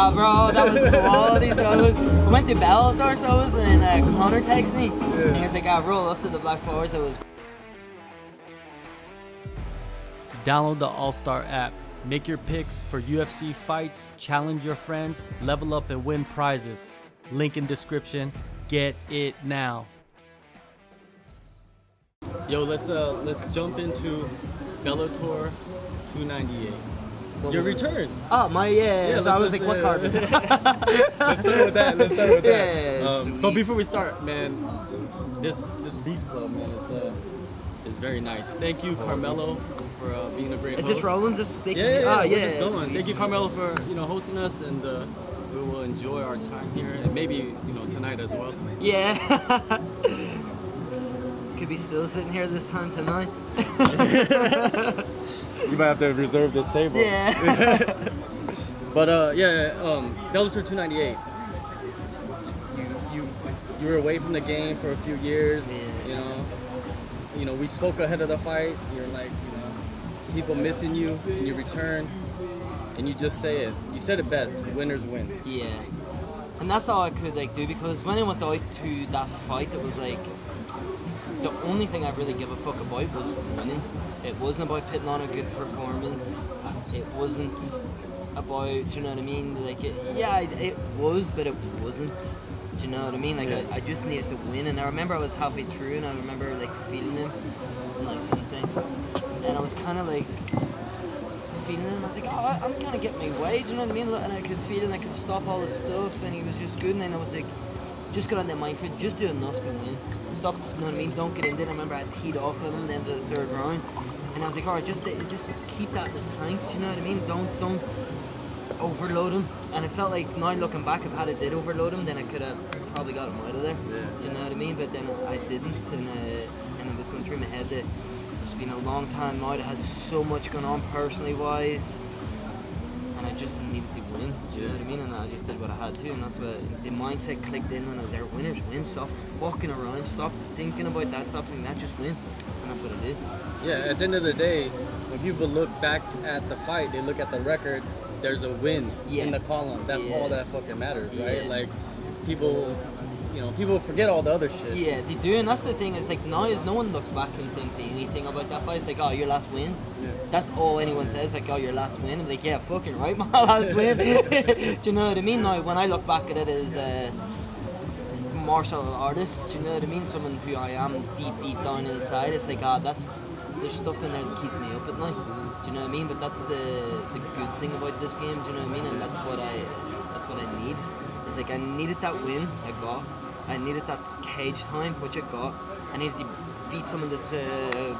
Ah, bro, that was quality. So I went to Bellator, so I was, and then Conor texted me, and he was like, roll up to the Black Forest, so it was. Download the AllStar app. Make your picks for UFC fights, challenge your friends, level up and win prizes. Link in description. Get it now. Yo, let's jump into Bellator 298. Your return. Oh, yeah. So I was like, what card is it? Let's start with that. Yeah, but before we start, man, this Beach Club, man, is very nice. Thank you, Carmelo, for being a great host. Is this rolling? Yeah. It's going. Thank you, Carmelo, for hosting us, and we will enjoy our time here, and maybe tonight as well. Yeah. Could be still sitting here this time tonight. You might have to reserve this table. Yeah. But Bellator 298. You were away from the game for a few years. Yeah. We spoke ahead of the fight. You're like, people missing you, and you return, and you just say it. You said it best. Winners win. Yeah. And that's all I could do, because when I went out to that fight, it was like the only thing I really give a fuck about was winning. It wasn't about putting on a good performance. It wasn't about, do you know what I mean? It was, but it wasn't. Do you know what I mean? I just needed to win, and I remember I was halfway through, and I remember feeling him and some things, and I was kind of feeling him. I was like, I'm kind of getting my way. Do you know what I mean? And I could feel it, and I could stop all the stuff, and he was just good. And then I was like, just got on the mind for it, just do enough to win. Stop, you know what I mean? Don't get in there. I remember I teed off with him then the third round, and I was like, all right, just keep that in the tank. Do you know what I mean? Don't overload him. And it felt like, now looking back, if I did overload him, then I could have probably got him out of there. Yeah. Do you know what I mean? But then I didn't, and it was going through my head that it's been a long time now. I had so much going on personally wise, and I just needed to win. Do you know what I mean? And I just did what I had to, and that's what the mindset clicked in when I was there. Winners win. Stop fucking around. Stop thinking about that. Stop thinking that. Just win. And that's what I did. Yeah. At the end of the day, when people look back at the fight, they look at the record. There's a win in the column. That's all that fucking matters, right? Yeah. Like, people forget all the other shit. Yeah, they do, and that's the thing. Is now no one looks back and thinks anything about that fight. It's like, oh, your last win. Yeah. That's all anyone says. Like, oh, your last win. I'm like, yeah, fucking right, my last win. Do you know what I mean? Now, when I look back at it as a martial artist, do you know what I mean? Someone who I am deep down inside. It's like, there's stuff in there that keeps me up at night. Do you know what I mean? But that's the good thing about this game. Do you know what I mean? And that's what I need. It's like I needed that win. I needed that cage time, which I got. I needed to beat someone that's a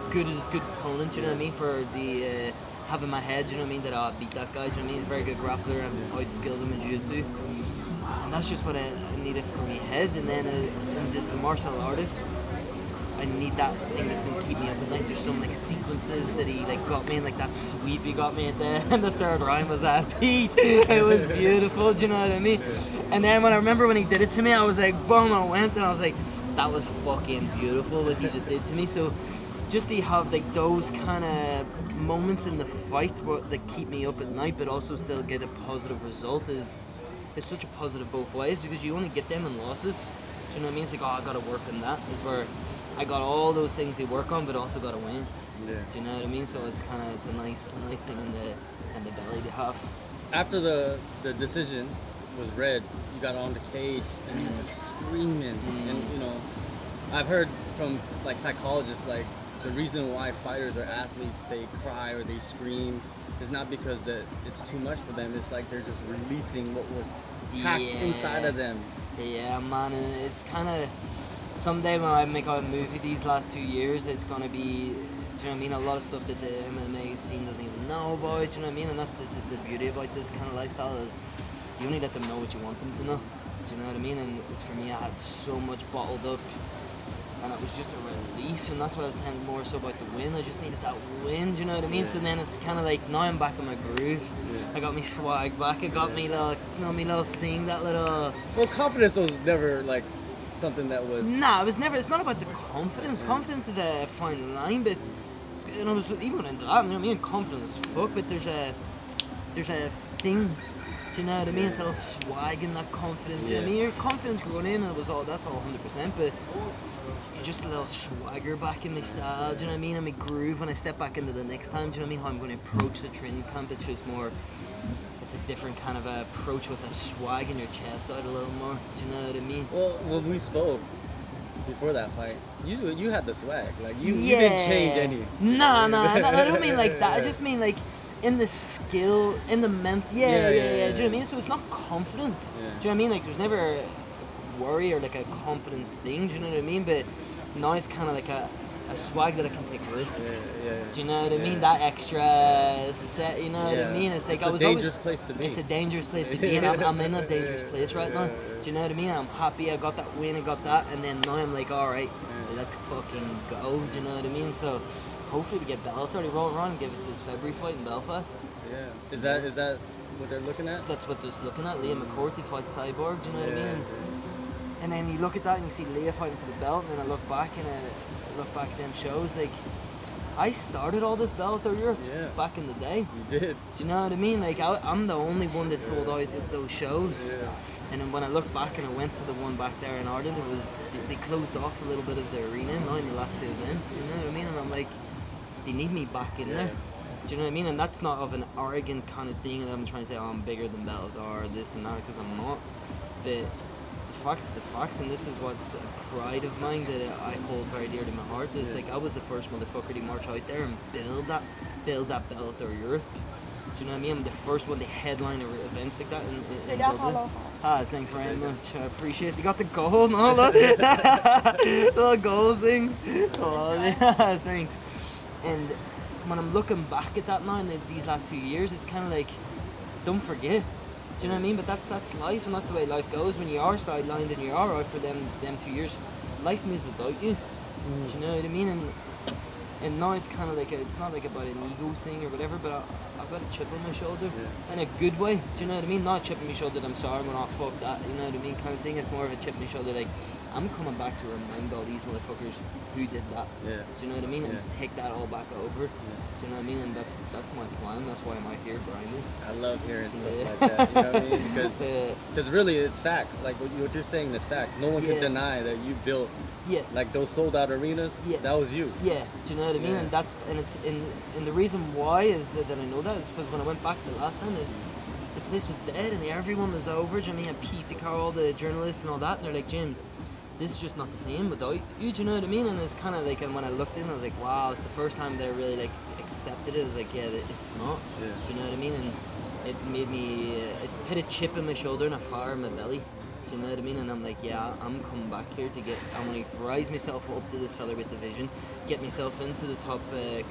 good opponent. Do you know what I mean? For the having my head. Do you know what I mean? That I beat that guy. Do you know what I mean? He's a very good grappler. I'm outskilled him in jiu-jitsu. And that's just what I needed for my head. And then as a martial artist, I need that thing that's going to keep me up at night. There's some sequences that he got me in, that sweep he got me at the third round was at peach. It was beautiful, do you know what I mean? And then when I remember when he did it to me, I was like, boom, I went, and I was like, that was fucking beautiful what he just did to me. So just to have those kind of moments in the fight that keep me up at night, but also still get a positive result is such a positive both ways, because you only get them in losses. Do you know what I mean? It's like, I got to work on that. Is where I got all those things to work on, but also got to win. Yeah. Do you know what I mean? So it's a nice thing in the belly to have. After the decision was read, you got on the cage and you were just screaming. And I've heard from psychologists, the reason why fighters or athletes they cry or they scream is not because that it's too much for them. It's like they're just releasing what was packed inside of them. Yeah, man, and it's kind of, someday when I make a movie these last 2 years, it's going to be, do you know what I mean, a lot of stuff that the MMA scene doesn't even know about, do you know what I mean? And that's the beauty about this kind of lifestyle, is you only let them know what you want them to know. Do you know what I mean? And it's, for me, I had so much bottled up, and it was just a relief, and that's what I was saying more so about the win. I just needed that win, do you know what I mean? Yeah. So then it's kind of now I'm back in my groove. Yeah. I got me swag back. I got me little, me little thing, that little. Well, confidence was never something that was. Nah, it was never. It's not about the confidence. Yeah. Confidence is a fine line, but I was even into that. I mean, confidence is fuck, but there's a thing Do you know what I mean? It's a little swag and that confidence. You know what I mean? You're confident going in, and it was all that's all 100%. But you're just a little swagger back in my style. Do you know what I mean? And my groove when I step back into the next time. Do you know what I mean? How I'm going to approach the training camp. It's just more. It's a different kind of approach with a swag in your chest out a little more. Do you know what I mean? Well, when we spoke before that fight, you had the swag. Like you didn't change any. Nah. I don't mean like that. I just mean like in the skill, in the mental. Yeah. Do you know what I mean? So it's not confident. Do you know what I mean? Like there's never a worry or like a confidence thing. Do you know what I mean? But now it's kind of like a swag that I can take risks. Do you know what I mean? That extra set, you know what I mean? It's like it's a dangerous place to be. It's a dangerous place to be, and I'm in a dangerous place right now. Do you know what I mean? I'm happy I got that win, I got that, and then now I'm like, all right, let's fucking go. Do you know what I mean? So hopefully we get Bellator to roll around and give us this February fight in Belfast. Yeah. Is that what they're looking at? That's what they're looking at. Leah McCourt, they fight Cyborg. Do you know what I mean? And then you look at that and you see Leah fighting for the belt, and then I look back at them shows, like I started all this Bellator Europe back in the day. You did. Do you know what I mean? Like I'm the only one that sold out those shows. And then when I look back and I went to the one back there in Ireland, they closed off a little bit of the arena now in the last 2 events. Do you know what I mean? And I'm like, they need me back in there. Do you know what I mean? And that's not of an arrogant kind of thing, and I'm trying to say, oh, I'm bigger than Bellator or this and that, because I'm not. But the facts, and this is what's a pride of mine that I hold very dear to my heart. Is like I was the first motherfucker to march out there and build that Bellator Europe. Do you know what I mean? I'm the first one to headline events like that in Dublin. Thanks very much. I appreciate it. You got the gold and all that. Little gold things. Oh, yeah, thanks. And when I'm looking back at that now in these last 2 years, it's kind of like, don't forget. Do you know what I mean? But that's life, and that's the way life goes. When you are sidelined and you are out for them 2 years, life moves without you. Do you know what I mean? And now it's kind of like it's not like about an ego thing or whatever, but I've got a chip on my shoulder in a good way. Do you know what I mean? Not a chip on my shoulder that I'm sorry, I'm gonna fuck that. You know what I mean? Kind of thing. It's more of a chip on my shoulder like I'm coming back to remind all these motherfuckers who did that. Do you know what I mean? And take that all back over. Do you know what I mean? And that's my plan. That's why I'm out here grinding. I love hearing stuff like that. You know what I mean? Because really, it's facts. Like what you're saying is facts. No one can deny that you built. Like those sold out arenas. That was you. Do you know what I mean? And it's and the reason why is that I know that is because when I went back the last time, the place was dead and everyone was over. Do you know what I mean? Peter Carroll, the journalists and all that, and they're like, James, this is just not the same without you. Do you know what I mean? And it's kind of like, and when I looked in, I was like, wow, it's the first time they really like accepted it. I was like, yeah, it's not. Do you know what I mean? And it made me, it hit a chip in my shoulder and a fire in my belly. Do you know what I mean? And I'm like, yeah, I'm coming back here I'm going to rise myself up to this featherweight division, get myself into the top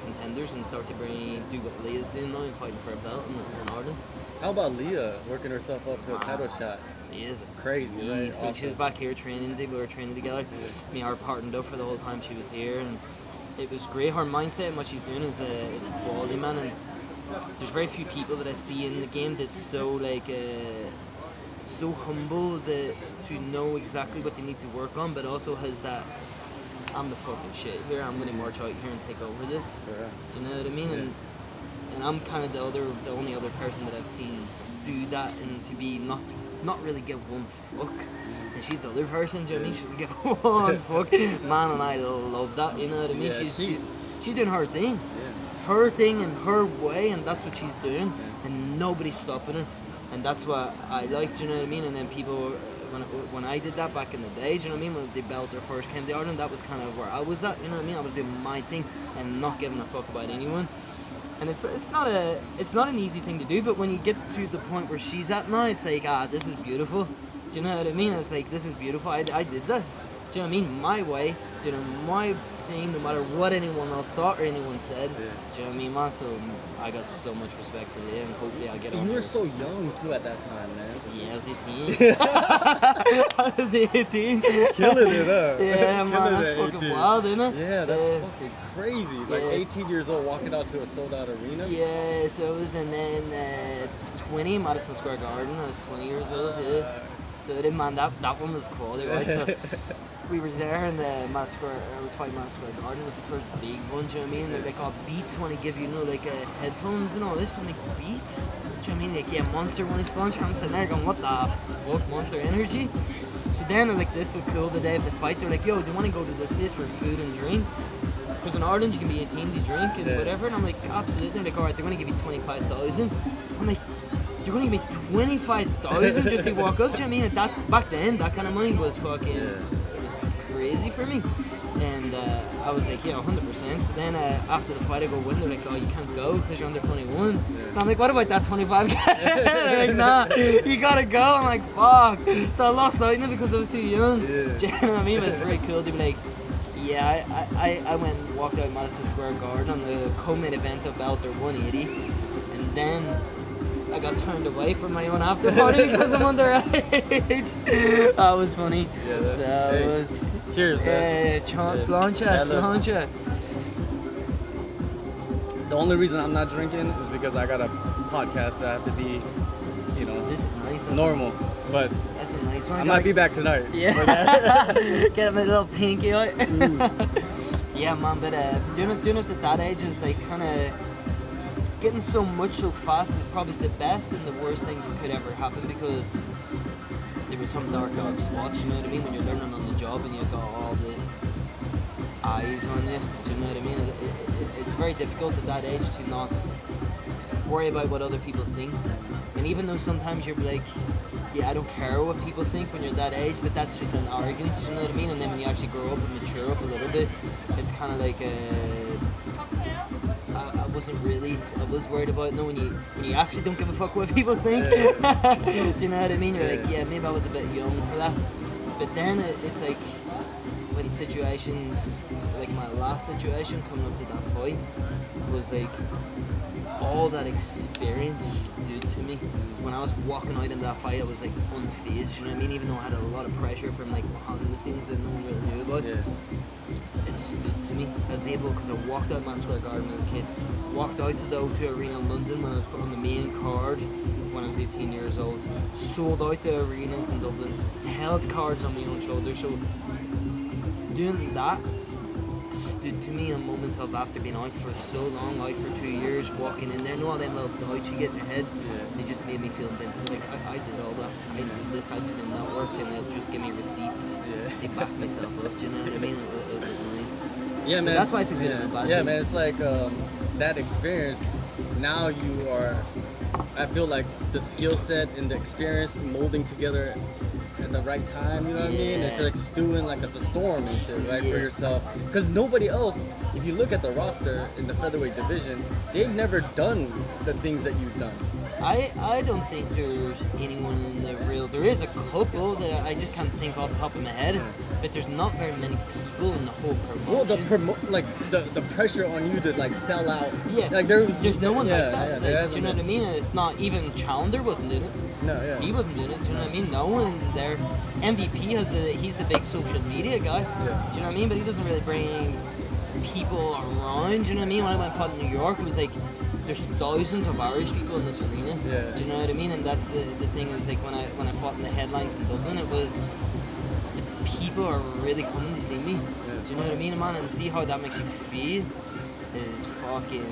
contenders and start to do what Leah's doing now and fighting for a belt in Ireland. How about Leah working herself up to a title shot? Leah's crazy, right? So she was back here training, we were training together. Me and her partnered up for the whole time she was here, and it was great. Her mindset and what she's doing is it's a quality, man, and there's very few people that I see in the game that's so like so humble to know exactly what they need to work on, but also has that I'm the fucking shit here, I'm gonna march out here and take over this. Do you know what I mean? And I'm kind of the only other person that I've seen do that, and to be not really give one fuck. And she's the other person, do you know what I mean? She doesn't give one fuck. Man, and I love that, you know what I mean? She's doing her thing. Her thing and her way, and that's what she's doing, and nobody's stopping her. And that's what I like, do you know what I mean? And then people, when I did that back in the day, do you know what I mean? When the Bellator first came to Ireland, that was kind of where I was at, you know what I mean? I was doing my thing and not giving a fuck about anyone. And it's not an easy thing to do, but when you get to the point where she's at now, it's like, this is beautiful. Do you know what I mean? It's like, this is beautiful. I did this. Do you know what I mean? My way, doing my thing, no matter what anyone else thought or anyone said. Do you know what I mean, man? So I got so much respect for Leah, and hopefully I'll get on. You were so young too at that time, man. Yeah, I was 18. I was 18. Killing it, huh? Yeah, man, that's fucking 18. Wild, isn't it? Yeah, that's fucking crazy. Like 18 years old, walking out to a sold out arena. Yeah, so it was in 20, Madison Square Garden. I was 20 years old, So man, that one was quality, right? So we were there in the Masquerade, it was fighting Masquerade Garden. It was the first big one, do you know what I mean? They're like, oh, Beats want to give you, like headphones and all this. I'm like, Beats? Do you know what I mean? Like, yeah, Monster want to sponsor. I'm sitting there going, what the fuck, Monster Energy? So then they're like, this is cool, the day of the fight. They're like, yo, do you want to go to this place for food and drinks? Because in Ireland you can be 18 to drink and whatever. And I'm like, absolutely. They're like, alright, they're going to give you 25,000. I'm like, you're going to give me 25,000 just to walk up? Do you know what I mean? That, back then, that kind of money was fucking it was crazy for me. And I was like, yeah, 100%. So then after the fight, I go win. They're like, oh, you can't go because you're under 21. And I'm like, what about that 25k? They're like, nah, you gotta go. I'm like, fuck. So I lost out in it because I was too young. Do you know what I mean? But it's very cool to be like, yeah, I went and walked out Madison Square Garden on the co-main event of Bellator 180. And then I got turned away from my own after party because I'm underage. That was funny. Yeah, so it was. Cheers, man. Sláinte. The only reason I'm not drinking is because I got a podcast that I have to be, you know, this is nice. That's normal. But that's a nice one. I might be back tonight. Yeah. Get my little pinky out. Yeah, man. But doing it at that age is like kind of getting so much so fast is probably the best and the worst thing that could ever happen because there was some dark spots, you know what I mean, when you're learning on the job and you've got all this eyes on you, do you know what I mean? It's very difficult at that age to not worry about what other people think. And even though sometimes you're like, yeah, I don't care what people think when you're that age, but that's just an arrogance, you know what I mean? And then when you actually grow up and mature up a little bit, it's kind of like I was worried about when you actually don't give a fuck what people think. Do you know what I mean? You're like, yeah, maybe I was a bit young for that. But then it's like when situations, like my last situation coming up to that fight, was like all that experience stood to me. When I was walking out in that fight, I was like unfazed, you know what I mean? Even though I had a lot of pressure from like behind the scenes that no one really knew about. It stood to me. I was able, because I walked out my Square Garden as a kid, walked out to the O2 Arena in London when I was on the main card when I was 18 years old, sold out the arenas in Dublin, held cards on my own shoulders. So doing that stood to me in moments of after being out for so long, out for 2 years, walking in there, all them little doubts you get in your head, they just made me feel invincible. Like I did all that, I did this, I put in that work, and it just give me receipts. They backed myself up, do you know what I mean? It was nice. Yeah, so man. That's why it's a good and a bad thing. Man, it's like that experience, now you are, I feel like the skill set and the experience molding together at the right time, you know what I mean? It's like stewing like it's a storm and shit, right, for yourself. Because nobody else, if you look at the roster in the featherweight division, they've never done the things that you've done. I don't think there's anyone in the real. There is a couple that I just can't think off the top of my head, but there's not very many people in the whole promotion. Well, the pressure on you to like sell out. Yeah, like there's no one like that. Do you know what I mean? It's not even Challenger wasn't in it. No, he wasn't in it. Do you know what I mean? No one there. MVP he's the big social media guy. Do you know what I mean? But he doesn't really bring people around. Do you know what I mean? When I went fought in New York, it was like, there's thousands of Irish people in this arena. Do you know what I mean? And that's the thing is like when I fought in the headlines in Dublin, it was the people are really coming to see me. Do you know what I mean, man? And see how that makes you feel is fucking.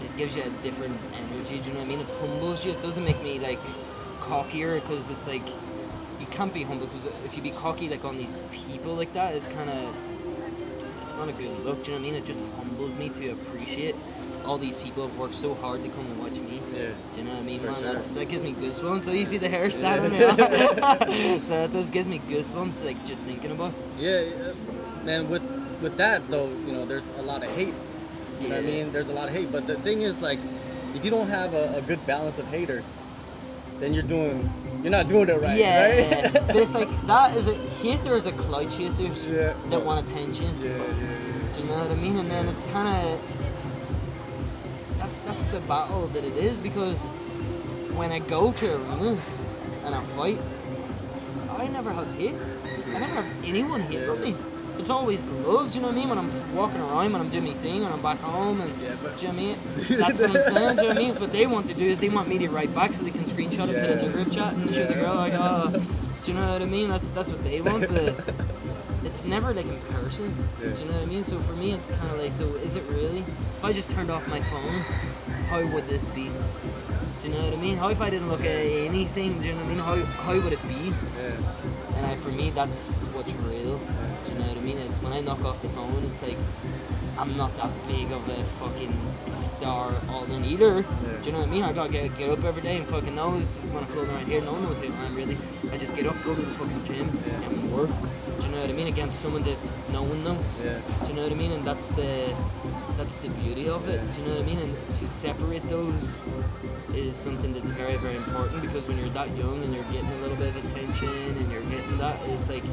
It gives you a different energy. Do you know what I mean? It humbles you. It doesn't make me like cockier because it's like you can't be humble because if you be cocky like on these people like that, it's kind of it's not a good look. Do you know what I mean? It just humbles me to appreciate. All these people have worked so hard to come and watch me. Do you know what I mean, man? Sure. That gives me goosebumps. So you see the hair standing there. So it does gives me goosebumps, like just thinking about. Man. With that though, you know, there's a lot of hate. You know what I mean? There's a lot of hate. But the thing is, like, if you don't have a good balance of haters, then you're not doing it right. Right? But it's like that is a hater is a clout-chasers that want attention. Do you know what I mean? And then it's kind of. That's the battle that it is because when I go to arenas and I fight, I never have hate. I never have anyone hate on me. It's always love, do you know what I mean? When I'm walking around, when I'm doing my thing, when I'm back home, and do you know what I mean? That's what I'm saying, do you know what I mean? So what they want to do is they want me to write back so they can screenshot it, put it in the group chat, and show the girl like, oh, Do you know what I mean? That's what they want, but it's never like in person. Yeah. Do you know what I mean? So for me, it's kind of like, so is it really? If I just turned off my phone, how would this be? Do you know what I mean? How if I didn't look at anything? Do you know what I mean? How would it be? Yeah. And for me, that's what's real. Do you know what I mean? It's when I knock off the phone, it's like I'm not that big of a fucking star all in either. Yeah. Do you know what I mean? I gotta get up every day and fucking knows when I'm floating around here. No one knows who I am really. I just get up, go to the fucking gym, and work. Do you know what I mean? Against someone that no one knows. Yeah. Do you know what I mean? And that's the beauty of it. Do you know what I mean? And to separate those is something that's very, very important, because when you're that young and you're getting a little bit of attention and you're getting that, it's like,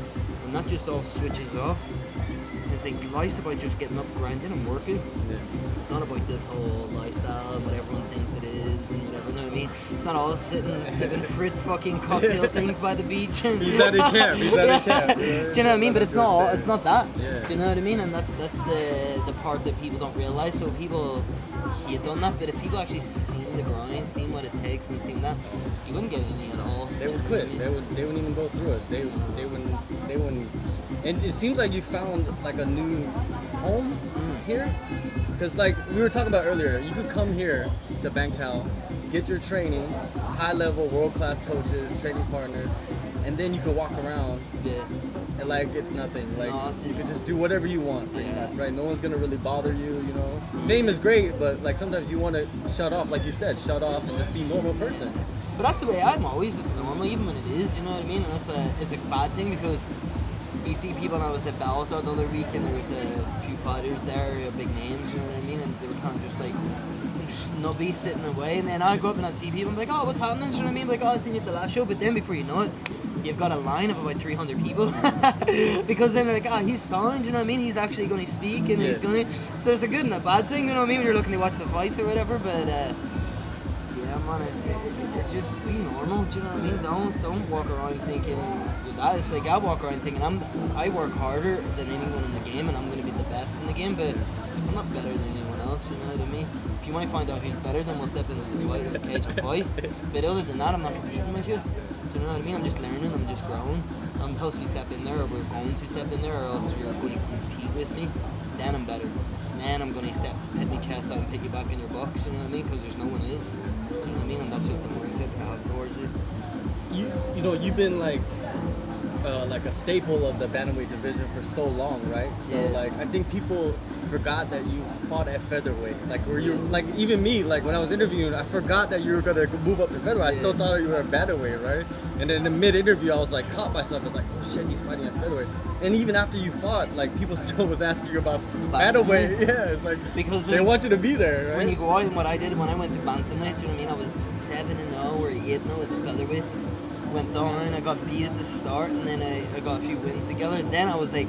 and that just all switches off. It's like life's about just getting up, grinding and working. Yeah. It's not about this whole lifestyle and what everyone thinks it is and whatever, you know what I mean? It's not all sipping fruit fucking cocktail things by the beach and He's at a camp. He's at a camp. Do you know what I mean? But it's not that. Yeah. Do you know what I mean? And that's the part that people don't realize. So people hate on that, but if people actually seen the grind, seen what it takes and seen that, you wouldn't get any at all. They would quit. They wouldn't even go through it. They wouldn't. And it seems like you found like a new home here, because like we were talking about earlier, you could come here to Bangtao, get your training, high level, world class coaches, training partners, and then you could walk around. Yeah. And like it's nothing. Like Nothing. you could just do whatever you want, pretty much, right? No one's gonna really bother you, you know. Fame is great, but like sometimes you want to shut off, like you said, shut off and just be a normal person. But that's the way I'm always, just normal, even when it is, you know what I mean? And that's it's a bad thing, because you see people, and I was at Bellator the other week, and there was a few fighters there, big names, you know what I mean? And they were kind of just like snubby, sitting away, and then I go up and I see people, I'm like, oh, what's happening, you know what I mean? Like, oh, I seen you at the last show, but then before you know it, you've got a line of about 300 people, because then they're like, oh, he's signed, you know what I mean? He's actually going to speak, and he's going to, so it's a good and a bad thing, you know what I mean, when you're looking to watch the fights or whatever, but yeah, man, it's just be normal, do you know what I mean? Don't walk around thinking you're that. It's like I walk around thinking I work harder than anyone in the game, and I'm going to be the best in the game, but I'm not better than anyone else, you know what I mean? If you want to find out who's better, then we'll step into the fight, in the cage and fight. But other than that, I'm not competing with you. Do you know what I mean? I'm just learning, I'm just growing. I'm supposed to be step in there, or we're going to step in there, or else you're going to compete with me. Then I'm better. Then I'm going to hit my chest out and pick you back in your box, you know what I mean? Because there's no one is. Do you know what I mean? And that's just the mindset I have towards it. You know, you've been like a staple of the bantamweight division for so long, right? So Yeah. like I think people forgot that you fought at featherweight. Like were you like even me, like when I was interviewing, I forgot that you were gonna move up to featherweight. I still thought you were at bantamweight, right? And then in the mid-interview, I was like caught myself. I was like, oh shit, he's fighting at featherweight. And even after you fought, like people still was asking you about bantamweight. Yeah, it's like Because they want you to be there, right? when you go out, and what I did when I went to Bantamweight, do you know what I mean? I was 7-0 or 8-0 as a featherweight. Went down, I got beat at the start, and then I got a few wins together. And then I was like,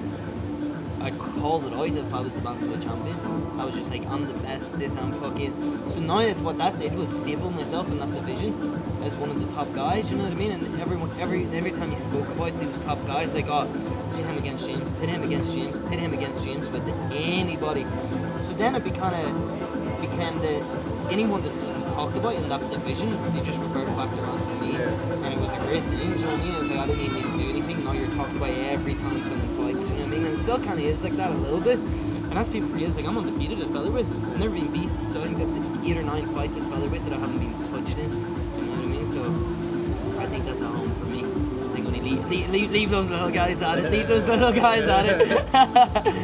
I called it out if I was the Bantamweight champion. I was just like, I'm the best, this, I'm fucking... So now what that did was staple myself in that division as one of the top guys, you know what I mean? And every time he spoke about those top guys, like, oh, pit him against James, pit him against James, pit him against James, but anybody. So then it became that anyone that was talked about in that division, they just reverted back around to me. Yeah. And it was a great thing, you know what I mean? It's like I didn't even need to do anything. Now you're talked about every time someone fights, you know what I mean? And it still kind of is like that a little bit. And as people forget, it's like I'm undefeated at featherweight. I've never been beat. So I think that's like 8 or 9 fights at featherweight that I haven't been touched in. Do you know what I mean? So I think that's a home for me. I think only leave those little guys at it. Leave those little guys at it.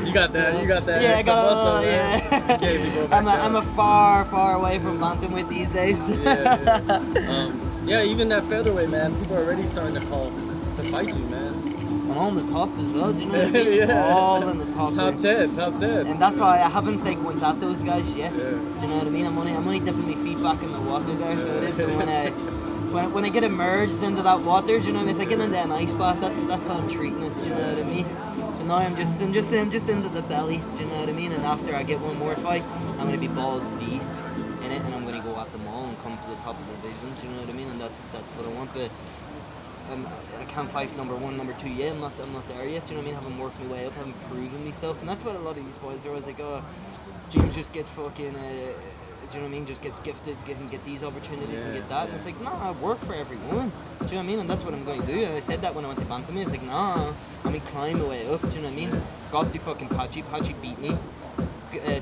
You got that. Yeah, I got a little, yeah. You can't even go back I'm a far away from bantamweight these days. Yeah, even that featherweight, man, people are already starting to call to fight you, man. And all in the top as well, do you know what I mean? Yeah. All in the top. Top 10. And that's why I haven't like went at those guys yet. Yeah. Do you know what I mean? I'm only dipping my feet back in the water there, so it is. So when I get immersed into that water, do you know what I mean? It's like getting into an ice bath. That's how I'm treating it. Do you know what I mean? So now I'm just into the belly. Do you know what I mean? And after I get one more fight, I'm gonna be balls deep in it, and I'm gonna go at them all and come to the top of the division. Do you know what I mean? And that's what I want. But I can't fight number 1, number 2 yet. I'm not there yet. Do you know what I mean? I haven't worked my way up. I haven't proven myself, and that's what a lot of these boys are always like. Oh, James just gets fucking. Do you know what I mean? Just gets gifted, get these opportunities and get that. And it's like, no, I work for everyone. Do Do you know what I mean? And that's what I'm going to do. I said that when I went to Bantamweight. It's like, nah, I'm going to climb my way up. Do you know what I mean? Got to fucking Pachi. Pachi beat me.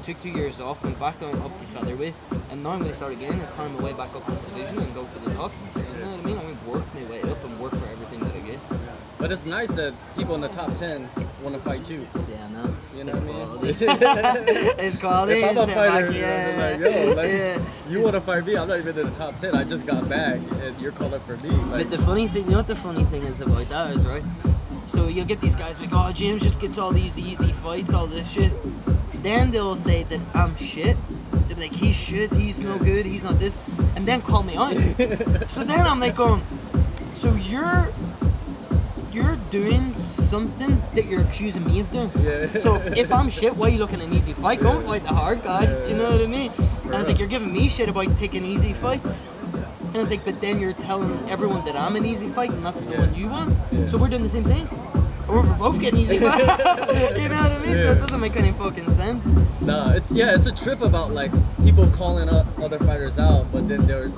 Took 2 years off, went back down up to featherweight, and now I'm going to start again and climb my way back up this division and go for the top. Do you know what I mean? I'm going to work my way up and work for everything that I get. But it's nice that people in the top 10 want to fight you. Yeah, no. You know It's what I mean? quality. It's quality. If I'm a Sit fighter, back, yeah. I'm like, yo, like, Yeah. you want to fight me? I'm not even in the top 10. I just got back, and you're called up for me. Like, But the funny thing, you know what the funny thing is about that is, right? So you'll get these guys like, oh, James just gets all these easy fights, all this shit. Then they'll say that I'm shit. They'll be like, he's shit, he's no good, he's not this. And then call me out. So then I'm like going, so you're doing something that you're accusing me of doing. Yeah. So if I'm shit, why are you looking at an easy fight? Go and fight the hard guy. Do you know what I mean? And I was like, you're giving me shit about taking easy fights. And I was like, but then you're telling everyone that I'm an easy fight and that's the one you want. Yeah. So we're doing the same thing. Or we're both getting easy fights. You know what I mean? So it doesn't make any fucking sense. nah, it's a trip about like people calling up other fighters out, but then they're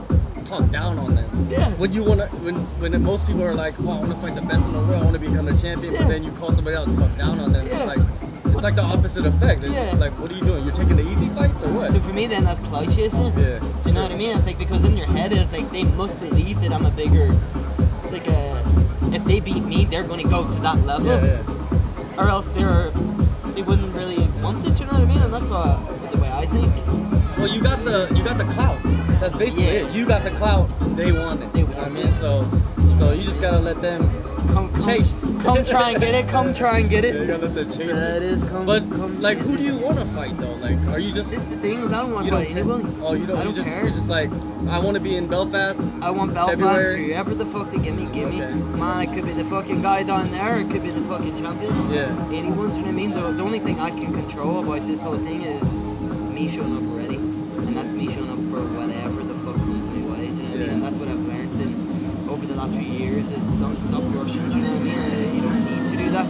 talk down on them. Yeah. When you wanna, when most people are like, oh, I want to fight the best in the world, I want to become the champion, Yeah. but then you call somebody out and talk down on them. Yeah. It's like the opposite effect. It's Yeah. like, what are you doing? You're taking the easy fights or what? So for me then that's clout chasing. Yeah. Do you know what I mean? It's like because in your head it's like they must believe that I'm a bigger, like if they beat me they're going to go to that level. Yeah. Or else they wouldn't really want it, you know what I mean? And that's the way I think. Well, you got the clout. That's basically Yeah. it. You got the clout. They want it. They You know what I want mean? it. So you just gotta let them chase. Come try and get it. Come try and get it. Yeah, you gotta let them chase So it. it is But come like, chase who it. do you want to fight though? Like, are you just This is the thing is I don't want you to don't fight care? anyone. Oh, you don't. I don't care. You're just like, I want to be in Belfast. I want Belfast. February. Whoever the fuck they give me. Okay. Man, it could be the fucking guy down there. It could be the fucking champion. Yeah. Anyone, do you know what I mean? The only thing I can control about this whole thing is me showing up ready. And that's me showing up for whatever the fuck comes my way. Do you know what I mean? Yeah. And that's what I've learned over the last few years is don't stop rushing. Do you know what I mean? You don't need to do that.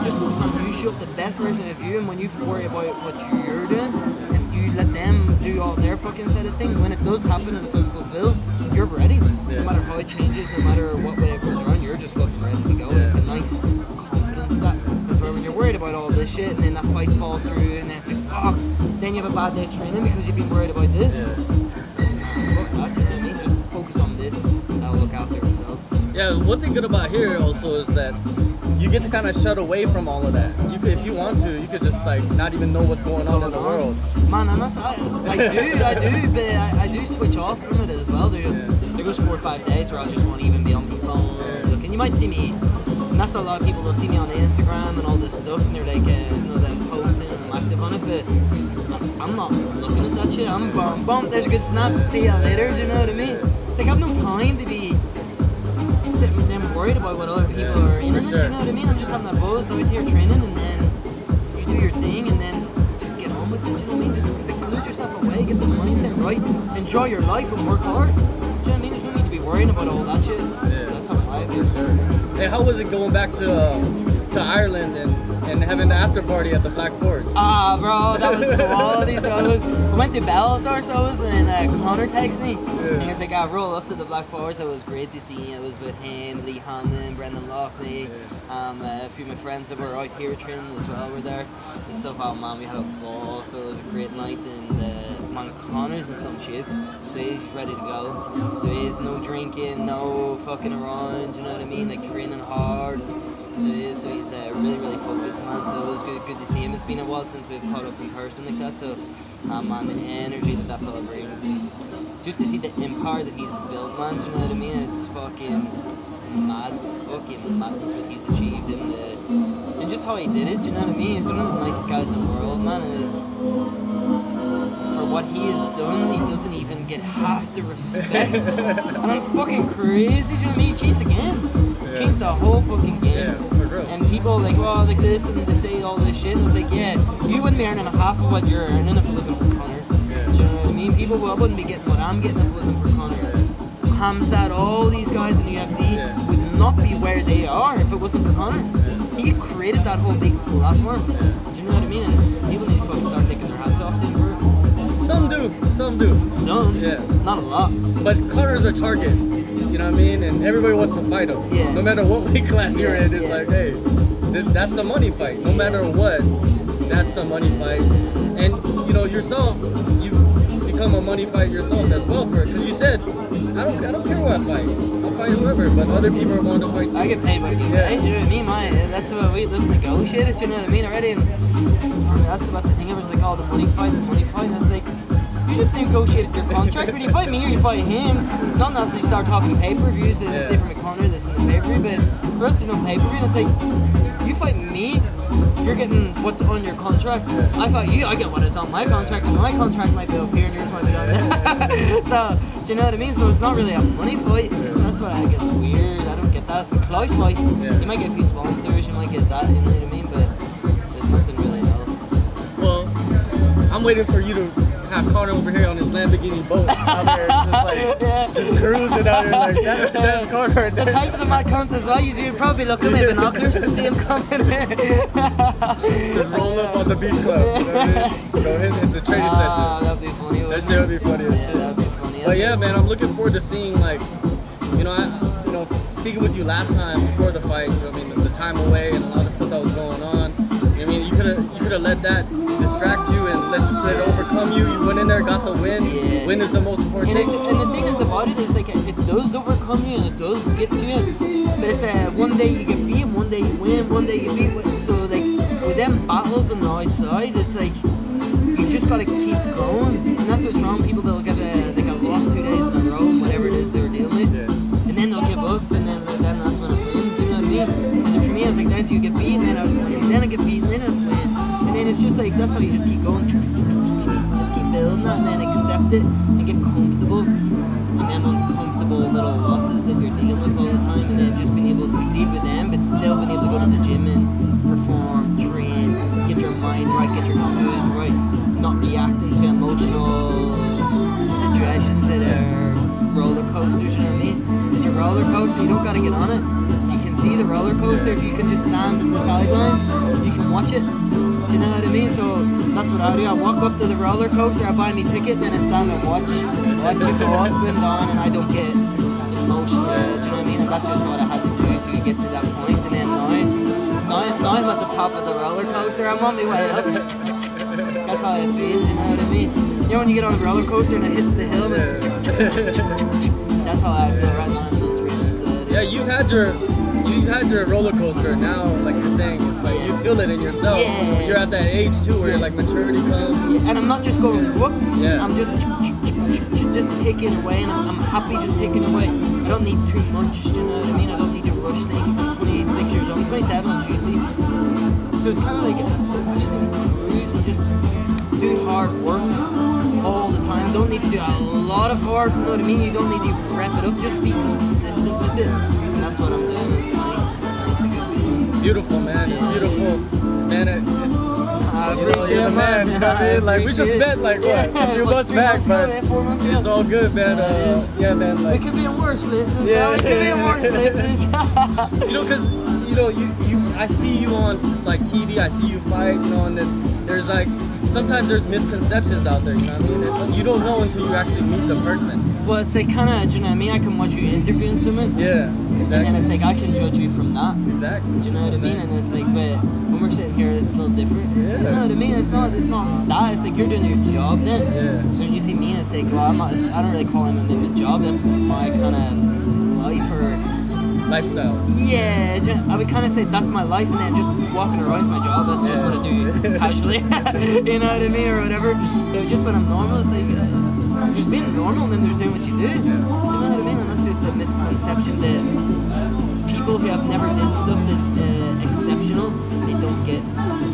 Just focus on you. Show up the best version of you, and when you worry about what you're doing, and you let them do all their fucking set of things, when it does happen and it does fulfill, you're ready. Yeah. No matter how it changes, no matter what way it goes around, you're just fucking ready to go. And it's a nice confidence that. Because when you're worried about all this shit, and then that fight falls through, and then it's like, fuck, then you have a bad day training because you've been worried about this. It's not, fuck that, you know what I mean? Just focus on this, and I'll look after yourself. Yeah. One thing good about here also is that you get to kind of shut away from all of that. You could, if you want to, you could just like not even know what's going on in the world. Man, and that's I do, but I do switch off from it as well. There goes 4 or 5 days where I just won't even be on my phone. Look, and you might see me, and that's a lot of people. They'll see me on Instagram and all this stuff, and they're like, they're posting and I'm active on it, but I'm not looking at that shit. I'm boom, there's a good snap. See ya later. Do you know what I mean? It's like I've no time to be sitting with them worried about what other people are in it. sure. Do you know what I mean? I'm just having that buzz out here training, and then you do your thing, and then just get on with it. Do you know what I mean? Just seclude yourself away, get the mindset right, enjoy your life, and work hard. Do you know what I mean? There's no need to be worrying about all that shit. Yeah. That's how I feel. Hey, how was it going back to Ireland and having the after party at the Black Forest? Ah, bro, that was quality. So I went to Bellator, so I was, and Conor texted me. And he was like, I roll up to the Black Forest. It was great to see him. It was with him, Lee Hamlin, Brendan Loughley, a few of my friends that were out here training as well were there and stuff. Oh man, we had a ball, so it was a great night. And man, Conor's in some shape, so he's ready to go. So he's no drinking, no fucking around, you know what I mean? Like training hard. So he's really, really focused, man. So it was good to see him. It's been a while since we've caught up in person like that. So, man, the energy that fella brings, and just to see the empire that he's built, man. Do you know what I mean? It's mad, fucking madness what he's achieved, and just how he did it. Do you know what I mean? He's one of the nicest guys in the world, man. For what he has done, he doesn't even get half the respect. And I'm fucking crazy. Do you know what I mean? He changed the game. Changed the whole fucking game. Yeah, for real. And people like, well, like this, and they say all this shit. And it's like, yeah, you wouldn't be earning half of what you're earning if it wasn't for Conor. Yeah. Do you know what I mean? People wouldn't be getting what I'm getting if it wasn't for Conor. Hamzat, all these guys in the UFC would not be where they are if it wasn't for Conor. He created that whole big platform. Do you know what I mean? And people need to fucking start taking their hats off to him for it. Some do. some, Yeah. not a lot. But Conor's a target, you know what I mean? And everybody wants to fight him. Yeah. No matter what weight class you're in, it's Yeah. like, hey, that's the money fight. No matter what, that's the money fight. And you know yourself, you've become a money fight yourself as well for it. Because you said, I don't care who I fight. I'll fight whoever. But other people are willing to fight too. I get paid by the Yeah. guys, you know what I mean? That's what let's negotiate it, you know what I mean, already? And that's about the thing, it was like, oh, the money fight, that's like, you just negotiated your contract, but you fight me or you fight him, don't necessarily start talking pay-per-views, Yeah. say from a corner, this and the pay-per-view, but for us, there's no pay-per-view, and it's like, you fight me, you're getting what's on your contract. Yeah. I fight you, I get what is on my contract, and my contract might be up here and yours might be down there. So, do you know what I mean? So it's not really a money fight. That's what I guess weird. I don't get that. It's a clout fight. Yeah. You might get a few sponsors, you might get that, you know what I mean? But there's nothing really else. Well, I'm waiting for you to have Conor over here on his Lamborghini boat out there, just like just cruising out here like that's Conor. The type of the might count as well. You'd probably look at my binoculars to see him coming in. Just roll up on the beach club. You know what I mean? Go hit the training session. That'd be funny. That wouldn't shit would be funny as it? shit. Yeah, that'd be funny. But yeah, man, I'm looking forward to seeing like, you know, speaking with you last time before the fight. You know what I mean, the time away and a lot of stuff that was going on. You know what I mean, you could have let that distract you and let it overcome you. You went in there, got the win. Yeah. Win is the most important thing. And the thing is about it is like it does overcome you and it does get to you. But it's one day you get beat, one day you win, one day you beat. So like with them battles on the outside, it's like you just gotta keep going. And that's what's wrong. People that'll get they got lost 2 days in a row, whatever it is they were dealing with, and then they'll give up, and then that's when it wins. You know what I mean? So for me, it's like this: you get beat, and then I win, then I get beat, and then I win, and then it's just like that's how you just keep going. Just keep building that, and then accept it, and get comfortable, and then uncomfortable little losses that you're dealing with all the time, and then just being able to deal with them, but still being able to go to the gym and perform, train, get your mind right, get your food right, not reacting to emotional situations that are roller coasters, you know what I mean? It's a roller coaster, you don't gotta get on it. You can see the roller coaster, if you can just stand at the sidelines, you can watch it. Do you know what I mean? So that's what I do. I walk up to the roller coaster, I buy me ticket, then I stand and watch it go up and down, and I don't get emotional. Do you know what I mean? And that's just what I had to do to get to that point. And then now I'm at the top of the roller coaster. I'm on my way up. That's how it feels. You know what I mean? You know when you get on a roller coaster and it hits the hill. That's how I feel right now. I'm in 3 minutes. Yeah, you've had your roller coaster now, like you're saying, it's like you feel it in yourself. Yeah. You're at that age too where like maturity comes. Yeah, and I'm not just going whoop. Yeah. I'm just taking away, and I'm happy just taking away. I don't need too much, you know what I mean? I don't need to rush things. I'm 26 years old. I'm 27 on Tuesday. So it's kind of like I just need to cruise and just do hard work all the time. Don't need to do a lot of hard, you know what I mean? You don't need to wrap it up. Just be consistent with it. And that's what I'm doing. It's nice. It's nice and good feeling. Beautiful, man. It's beautiful. Man, I appreciate you're it, the man. You know what I mean? Like, we just appreciate met, like, what? A few months 3 back, months ago, but 4 months ago. it's all good, man. Yeah, man. We Like, could be in worse places. Yeah. We could be in worse places. you know, because, you know, I see you on, like, TV. I see you fight, you know, and then there's, like, sometimes there's misconceptions out there, you know what I mean? You don't know until you actually meet the person. Well, it's like kind of, do you know what I mean? I can watch you interviewing someone. Yeah, And then it's like I can judge you from that. Exactly. Do you know what I mean? And it's like, but when we're sitting here, it's a little different. Yeah. You know what I mean? It's not that. It's like you're doing your job then. Yeah. So when you see me, it's like, well, I don't really call him a job. That's my kind of life or Lifestyle. yeah. I would kind of say that's my life, and then just walking around is my job. That's just what I do casually. You know what I mean, or whatever. But just when I'm normal, it's like there's being normal, and then there's doing what you do. Do you know what I mean? And that's just the misconception that people who have never did stuff that's exceptional, they don't get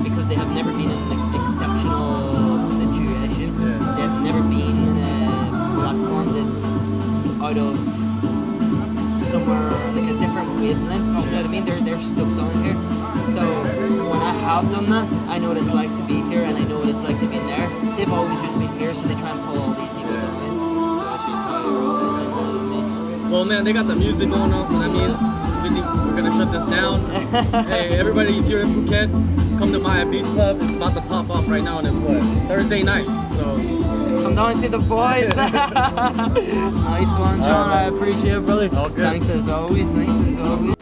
because they have never been in an exceptional situation. They have never been in a platform that's out of somewhere like a different wavelength. You know what I mean? They're stuck down here. So when I have done that, I know what it's like to be here, and I know what it's like to be in there. They've always just been here, so they try and pull all these people down. So that's just how it rolls. You know what I mean? Well, man, they got the music going on, so that means we're gonna shut this down. Hey, everybody, if you're in Phuket, come to Maya Beach Club. It's about to pop off right now, and it's what? Thursday night. So come down and see the boys. Nice one, John. I appreciate it, brother. All good. Thanks as always.